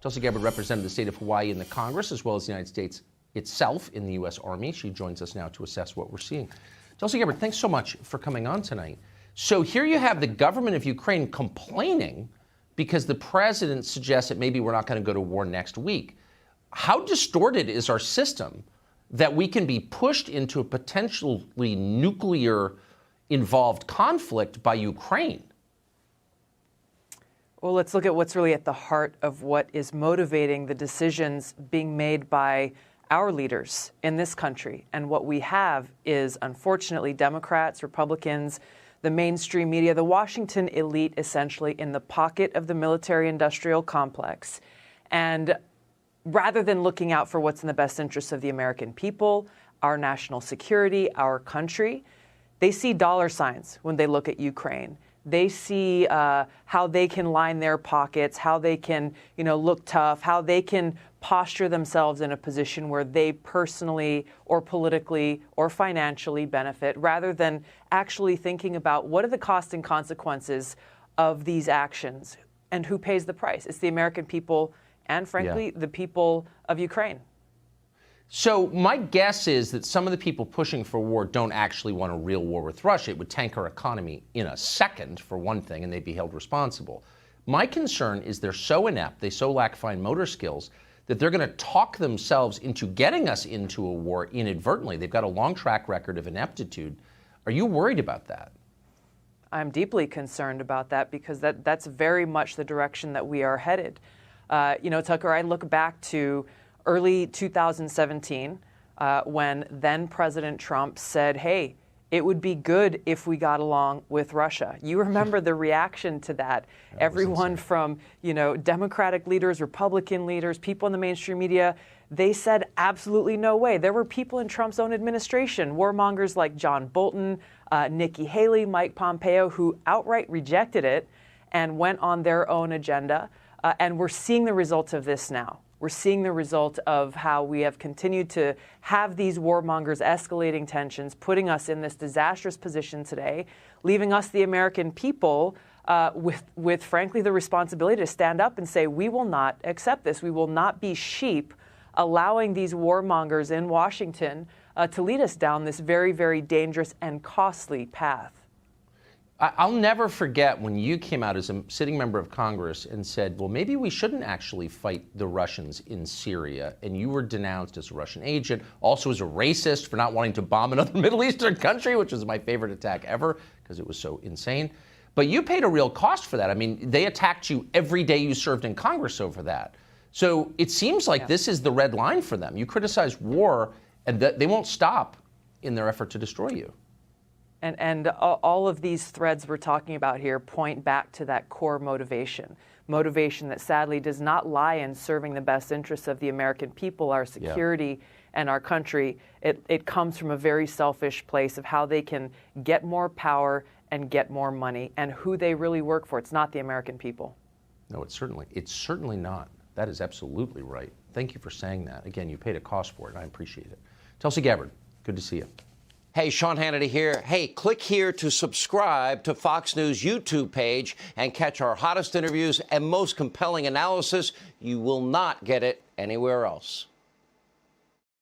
Tulsi Gabbard represented the state of Hawaii in the Congress, as well as the United States itself in the U.S. Army. She joins us now to assess what we're seeing. Tulsi Gabbard, thanks so much for coming on tonight. So here you have the government of Ukraine complaining because the president suggests that maybe we're not going to go to war next week. How distorted is our system that we can be pushed into a potentially nuclear-involved conflict by Ukraine? Well, let's look at what's really at the heart of what is motivating the decisions being made by our leaders in this country. And what we have is, unfortunately, Democrats, Republicans, the mainstream media, the Washington elite, essentially in the pocket of the military-industrial complex. And rather than looking out for what's in the best interests of the American people, our national security, our country, they see dollar signs when they look at Ukraine. They see how they can line their pockets, how they can, look tough, how they can posture themselves in a position where they personally or politically or financially benefit, rather than actually thinking about what are the costs and consequences of these actions and who pays the price. It's the American people and, frankly, the people of Ukraine. So my guess is that some of the people pushing for war don't actually want a real war with Russia. It would tank our economy in a second, for one thing, and they'd be held responsible. My concern is they're so inept, they so lack fine motor skills, that they're going to talk themselves into getting us into a war inadvertently. They've got a long track record of ineptitude. Are you worried about that? I'm deeply concerned about that, because that's very much the direction that we are headed. Tucker, I look back to early 2017, when then President Trump said, hey, it would be good if we got along with Russia. You remember the reaction to that. Everyone from, Democratic leaders, Republican leaders, people in the mainstream media, they said absolutely no way. There were people in Trump's own administration, warmongers like John Bolton, Nikki Haley, Mike Pompeo, who outright rejected it and went on their own agenda. And we're seeing the results of this now. We're seeing the result of how we have continued to have these warmongers escalating tensions, putting us in this disastrous position today, leaving us, the American people, with frankly, the responsibility to stand up and say, we will not accept this. We will not be sheep allowing these warmongers in Washington to lead us down this very, very dangerous and costly path. I'll never forget when you came out as a sitting member of Congress and said, well, maybe we shouldn't actually fight the Russians in Syria. And you were denounced as a Russian agent, also as a racist for not wanting to bomb another Middle Eastern country, which was my favorite attack ever because it was so insane. But you paid a real cost for that. I mean, they attacked you every day you served in Congress over that. So it seems like this is the red line for them. You criticize war, and they won't stop in their effort to destroy you. And all of these threads we're talking about here point back to that core motivation that sadly does not lie in serving the best interests of the American people, our security, and our country. It comes from a very selfish place of how they can get more power and get more money, and who they really work for. It's not the American people. No, it's certainly not. That is absolutely right. Thank you for saying that. Again, you paid a cost for it. I appreciate it. Tulsi Gabbard, good to see you. Hey, Sean Hannity here. Hey, click here to subscribe to Fox News YouTube page and catch our hottest interviews and most compelling analysis. You will not get it anywhere else.